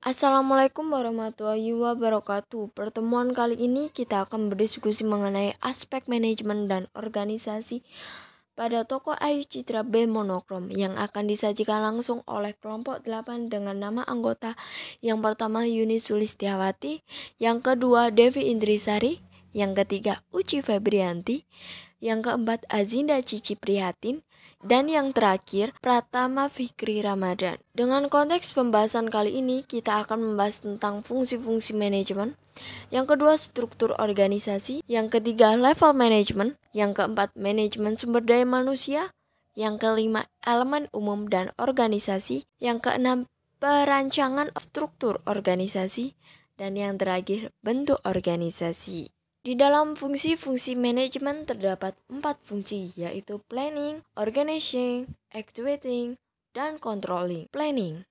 Assalamualaikum warahmatullahi wabarakatuh. Pertemuan kali ini kita akan berdiskusi mengenai aspek manajemen dan organisasi pada toko Ayu Citra B Monokrom yang akan disajikan langsung oleh kelompok 8 dengan nama anggota yang pertama Yuni Sulistiawati, yang kedua Devi Indrisari, yang ketiga Uci Febrianti, yang keempat Azinda Cici Prihatin, dan yang terakhir Pratama Fikri Ramadan. Dengan konteks pembahasan kali ini kita akan membahas tentang fungsi-fungsi manajemen, yang kedua struktur organisasi, yang ketiga level manajemen, yang keempat manajemen sumber daya manusia, yang kelima elemen umum dan organisasi, yang keenam perancangan struktur organisasi, dan yang terakhir bentuk organisasi. Di dalam fungsi-fungsi manajemen terdapat 4 fungsi, yaitu planning, organizing, activating, dan controlling. Planning.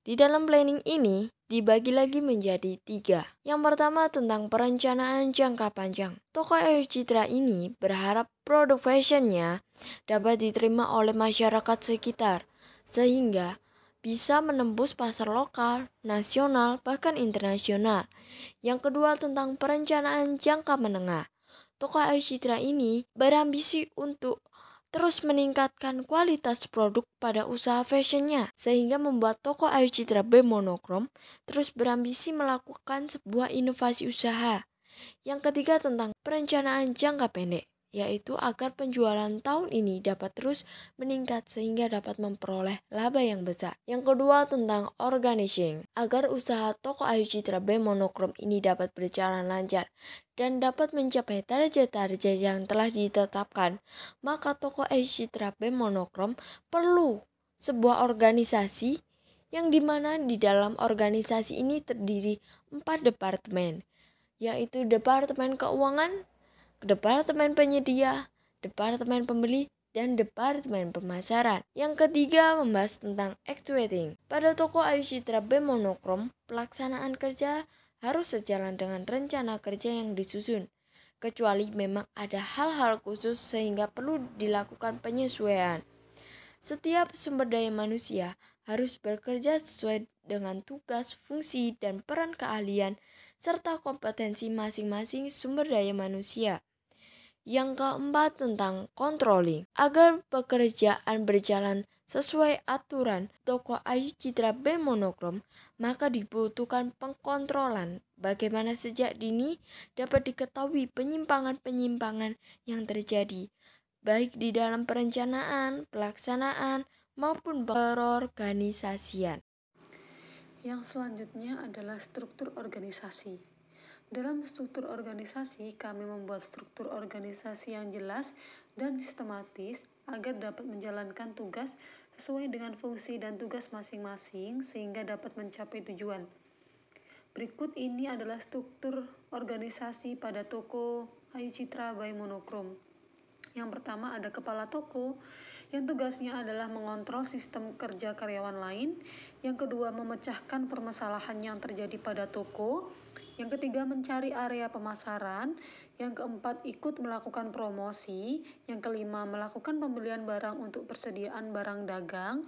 Di dalam planning ini dibagi lagi menjadi 3. Yang pertama tentang perencanaan jangka panjang. Toko Ayu Citra ini berharap produk fashionnya dapat diterima oleh masyarakat sekitar, sehingga bisa menembus pasar lokal, nasional, bahkan internasional. Yang kedua tentang perencanaan jangka menengah. Toko Ayu Citra ini berambisi untuk terus meningkatkan kualitas produk pada usaha fashionnya, sehingga membuat toko Ayu Citra B Monokrom terus berambisi melakukan sebuah inovasi usaha. Yang ketiga tentang perencanaan jangka pendek, yaitu agar penjualan tahun ini dapat terus meningkat sehingga dapat memperoleh laba yang besar. Yang kedua tentang organizing, agar usaha toko Ayu Citra B Monokrom ini dapat berjalan lancar dan dapat mencapai target-target yang telah ditetapkan, maka toko Ayu Citra B Monokrom perlu sebuah organisasi yang dimana di dalam organisasi ini terdiri 4 departemen, yaitu Departemen Keuangan, Departemen Penyedia, Departemen Pembeli, dan Departemen Pemasaran. Yang ketiga membahas tentang actuating. Pada toko Ayu Citra B Monokrom, pelaksanaan kerja harus sejalan dengan rencana kerja yang disusun, kecuali memang ada hal-hal khusus sehingga perlu dilakukan penyesuaian. Setiap sumber daya manusia harus bekerja sesuai dengan tugas, fungsi, dan peran keahlian serta kompetensi masing-masing sumber daya manusia. Yang keempat tentang controlling. Agar pekerjaan berjalan sesuai aturan toko Ayu Citra B Monokrom, maka dibutuhkan pengkontrolan bagaimana sejak dini dapat diketahui penyimpangan-penyimpangan yang terjadi, baik di dalam perencanaan, pelaksanaan, maupun perorganisasian. Yang selanjutnya adalah struktur organisasi. Dalam struktur organisasi, kami membuat struktur organisasi yang jelas dan sistematis agar dapat menjalankan tugas sesuai dengan fungsi dan tugas masing-masing sehingga dapat mencapai tujuan. Berikut ini adalah struktur organisasi pada toko Ayu Citra by Monokrom. Yang pertama ada kepala toko, yang tugasnya adalah mengontrol sistem kerja karyawan lain. Yang kedua, memecahkan permasalahan yang terjadi pada toko. Yang ketiga, mencari area pemasaran. Yang keempat, ikut melakukan promosi. Yang kelima, melakukan pembelian barang untuk persediaan barang dagang.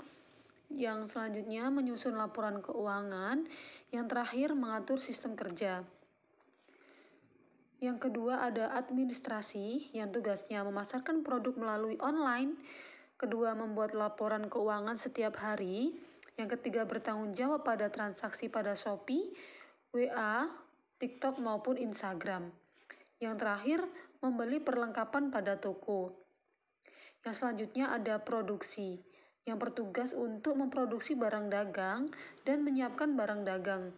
Yang selanjutnya, menyusun laporan keuangan. Yang terakhir, mengatur sistem kerja. Yang kedua ada administrasi yang tugasnya memasarkan produk melalui online. Kedua, membuat laporan keuangan setiap hari. Yang ketiga, bertanggung jawab pada transaksi pada Shopee, WA, TikTok maupun Instagram. Yang terakhir, membeli perlengkapan pada toko. Yang selanjutnya ada produksi, yang bertugas untuk memproduksi barang dagang dan menyiapkan barang dagang.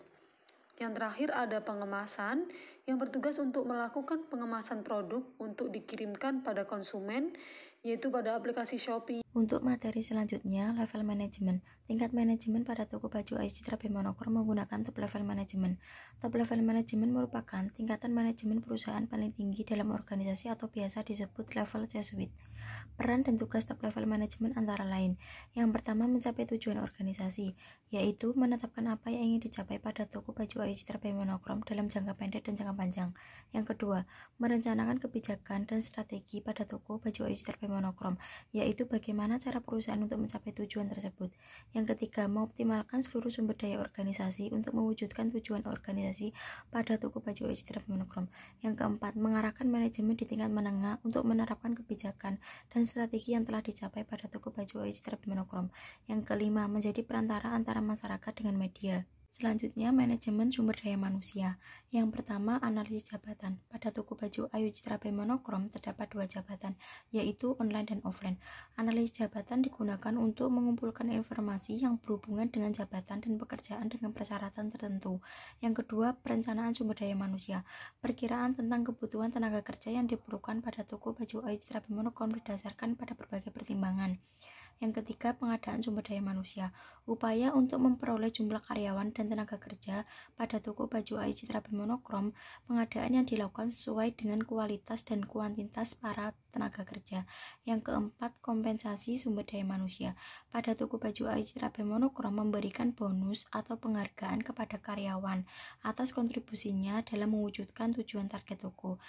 Yang terakhir ada pengemasan, yang bertugas untuk melakukan pengemasan produk untuk dikirimkan pada konsumen, yaitu pada aplikasi Shopee. Untuk materi selanjutnya, level manajemen. Tingkat manajemen pada toko baju Ayu Citra B Monokrom menggunakan top level manajemen. Top level manajemen merupakan tingkatan manajemen perusahaan paling tinggi dalam organisasi atau biasa disebut level C-suite. Peran dan tugas top level manajemen antara lain. Yang pertama, mencapai tujuan organisasi, yaitu menetapkan apa yang ingin dicapai pada toko baju Ayu Citra by Monochrome dalam jangka pendek dan jangka panjang. Yang kedua, merencanakan kebijakan dan strategi pada toko baju Ayu Citra by Monochrome, yaitu bagaimana cara perusahaan untuk mencapai tujuan tersebut. Yang ketiga, mengoptimalkan seluruh sumber daya organisasi untuk mewujudkan tujuan organisasi pada toko baju Ayu Citra by Monochrome. Yang keempat, mengarahkan manajemen di tingkat menengah untuk menerapkan kebijakan dan strategi yang telah dicapai pada toko baju Ayu Citra by Monochrome. Yang kelima, menjadi perantara antara masyarakat dengan media. Selanjutnya, manajemen sumber daya manusia. Yang pertama, analisis jabatan. Pada toko baju Ayu Citra by Monochrome terdapat 2 jabatan, yaitu online dan offline. Analisis jabatan digunakan untuk mengumpulkan informasi yang berhubungan dengan jabatan dan pekerjaan dengan persyaratan tertentu. Yang kedua, perencanaan sumber daya manusia. Perkiraan tentang kebutuhan tenaga kerja yang diperlukan pada toko baju Ayu Citra by Monochrome berdasarkan pada berbagai pertimbangan. Yang ketiga, pengadaan sumber daya manusia. Upaya untuk memperoleh jumlah karyawan dan tenaga kerja pada toko baju Ayu Citra by Monochrome, pengadaan yang dilakukan sesuai dengan kualitas dan kuantitas para tenaga kerja. Yang keempat, kompensasi sumber daya manusia. Pada toko baju Ayu Citra by Monochrome memberikan bonus atau penghargaan kepada karyawan atas kontribusinya dalam mewujudkan tujuan target toko.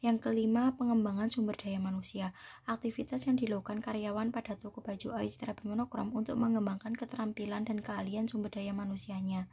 Yang kelima, pengembangan sumber daya manusia. Aktivitas yang dilakukan karyawan pada toko baju Ayu Citra by Monochrome untuk mengembangkan keterampilan dan keahlian sumber daya manusianya.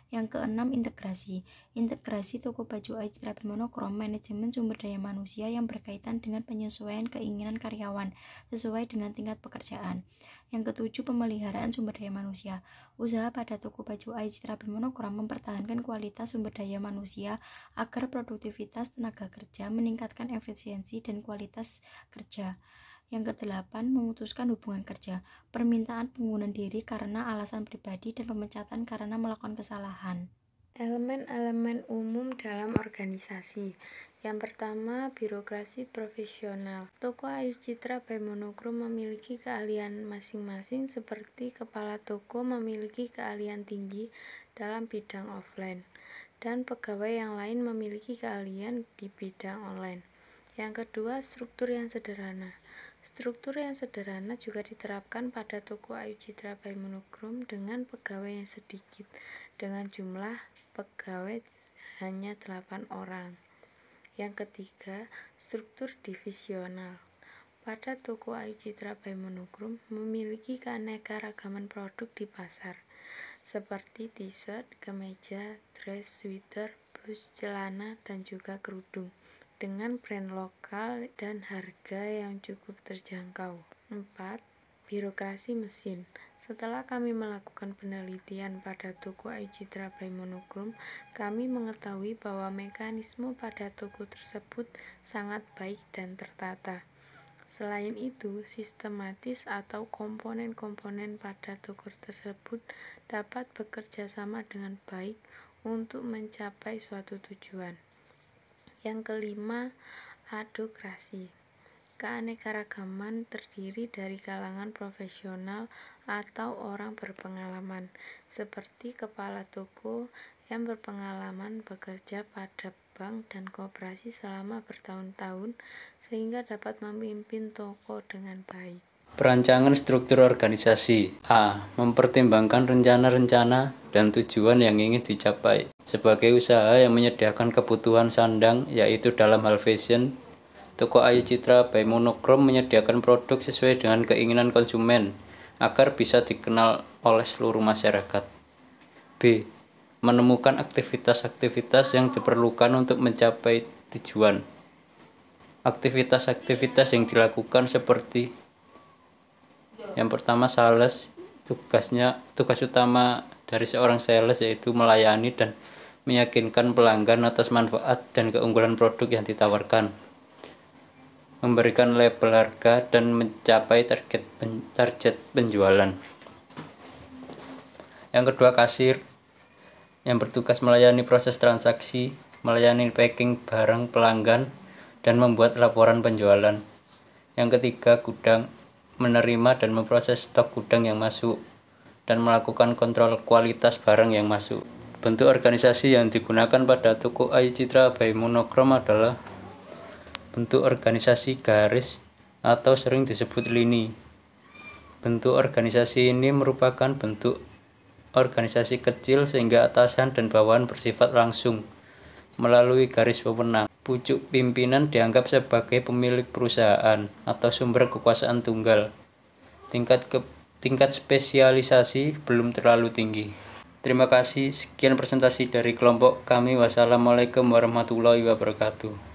Yang keenam, integrasi. Integrasi toko baju Ayu Citra by Monochrome, manajemen sumber daya manusia yang berkaitan dengan penyesuaian keinginan karyawan sesuai dengan tingkat pekerjaan. Yang ketujuh, pemeliharaan sumber daya manusia. Usaha pada toko baju Ayu Citra by Monochrome mempertahankan kualitas sumber daya manusia agar produktivitas tenaga kerja meningkatkan efisiensi dan kualitas kerja. Yang kedelapan, memutuskan hubungan kerja. Permintaan pengunduran diri karena alasan pribadi dan pemecatan karena melakukan kesalahan. Elemen-elemen umum dalam organisasi. Yang pertama, birokrasi profesional. Toko Ayu Citra by Monochrome memiliki keahlian masing-masing, seperti kepala toko memiliki keahlian tinggi dalam bidang offline, dan pegawai yang lain memiliki keahlian di bidang online. Yang kedua, struktur yang sederhana. Struktur yang sederhana juga diterapkan pada toko Ayu Citra by Monochrome dengan pegawai yang sedikit, dengan jumlah pegawai hanya 8 orang. Yang ketiga, struktur divisional. Pada toko Ayu Citra by Monochrome memiliki keanekaragaman produk di pasar, seperti t-shirt, kemeja, dress, sweater, blus, celana, dan juga kerudung, dengan brand lokal dan harga yang cukup terjangkau. 4. Birokrasi mesin. Setelah kami melakukan penelitian pada toko Ayu Citra by Monochrome, kami mengetahui bahwa mekanisme pada toko tersebut sangat baik dan tertata. Selain itu, sistematis atau komponen-komponen pada toko tersebut dapat bekerja sama dengan baik untuk mencapai suatu tujuan. Yang kelima, adhokrasi. Keanekaragaman terdiri dari kalangan profesional atau orang berpengalaman, seperti kepala toko yang berpengalaman bekerja pada bank dan koperasi selama bertahun-tahun, sehingga dapat memimpin toko dengan baik. Perancangan struktur organisasi. A. Mempertimbangkan rencana-rencana dan tujuan yang ingin dicapai. Sebagai usaha yang menyediakan kebutuhan sandang, yaitu dalam hal fashion, toko Ayu Citra by Monochrome menyediakan produk sesuai dengan keinginan konsumen agar bisa dikenal oleh seluruh masyarakat. B. Menemukan aktivitas-aktivitas yang diperlukan untuk mencapai tujuan. Aktivitas-aktivitas yang dilakukan seperti: yang pertama, sales. Tugas utama dari seorang sales yaitu melayani dan meyakinkan pelanggan atas manfaat dan keunggulan produk yang ditawarkan, memberikan label harga, dan mencapai target penjualan. Yang kedua, kasir, yang bertugas melayani proses transaksi, melayani packing barang pelanggan, dan membuat laporan penjualan. Yang ketiga, gudang, menerima dan memproses stok gudang yang masuk dan melakukan kontrol kualitas barang yang masuk. Bentuk organisasi yang digunakan pada toko Ayu Citra by Monochrome adalah bentuk organisasi garis atau sering disebut lini. Bentuk organisasi ini merupakan bentuk organisasi kecil sehingga atasan dan bawahan bersifat langsung melalui garis pemenang. Pucuk pimpinan dianggap sebagai pemilik perusahaan atau sumber kekuasaan tunggal. Tingkat spesialisasi belum terlalu tinggi. Terima kasih, sekian presentasi dari kelompok kami. Wassalamualaikum warahmatullahi wabarakatuh.